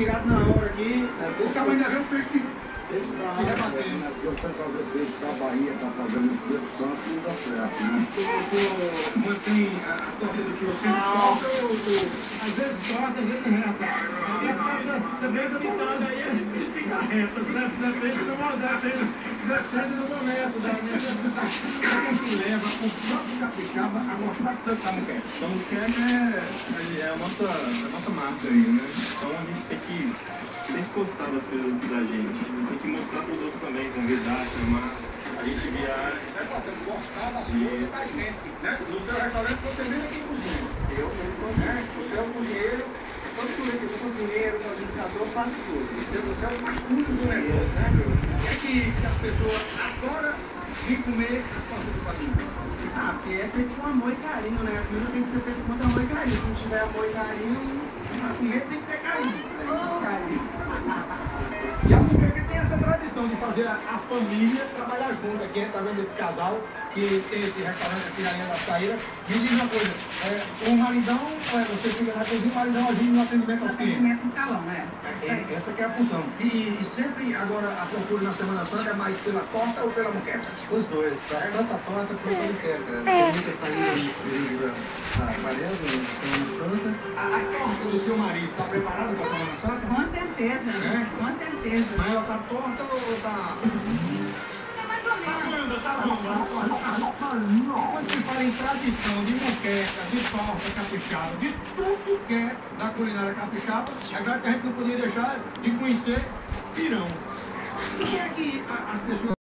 Tirado na hora aqui, o cabo ainda vê o peixe que Eu sei fazer peixe da Bahia, tá fazendo o Espírito Santo e não dá certo, né? tu mantém a torta do tio sempre solta ou às vezes solta, às vezes reta. Depende do momento aí, a gente fica reta. Depende do momento, da necessidade. O que leva o próprio capixaba a gostar tanto da muqueca? Então, o muqueca é a nossa marca aí, né? Então, a gente tem que gostar das coisas da gente. Tem que mostrar para os outros também, convidar, chamar. A gente viaja. É pra você gostar da coisa da gente, né? No seu restaurante você mesmo que cozinha. Eu mesmo, né? Você é o cozinheiro. Quando tu vê que eu sou cozinheiro, sou administrador, faço tudo. Você faz tudo do negócio, né, meu? É que as pessoas adoram vir comer a porta do padrinho. Ah, porque é feito com amor e carinho, né? A comida tem que ser feita com muito amor e carinho. Se não tiver amor e carinho, A comida tem que ter carinho. carinho. E a muqueca tem essa tradição de fazer a família trabalhar junto aqui. Tá vendo esse casal que tem esse restaurante aqui na linha da saída? Me diz uma coisa, o maridão, você fica na cozinha, o maridão ajuda no atendimento ao cliente. Atendimento no calão, né? Essa que é a função. E sempre agora a procura na Semana Santa é mais pela torta ou pela muqueca? Os dois, tá? Tanto a torta quanto a muqueca. Tem muita saída no período da quaresma, na Semana Santa. A torta do seu marido está preparada para a Semana Santa? Com certeza, É? com certeza. Mas ela está torta ou está... É mais ou menos. Tá bom. Quando se fala em tradição de muqueca, de torta capixaba, de tudo que é da culinária capixaba, agora que a gente não podia deixar de conhecer pirão. O que é que as pessoas...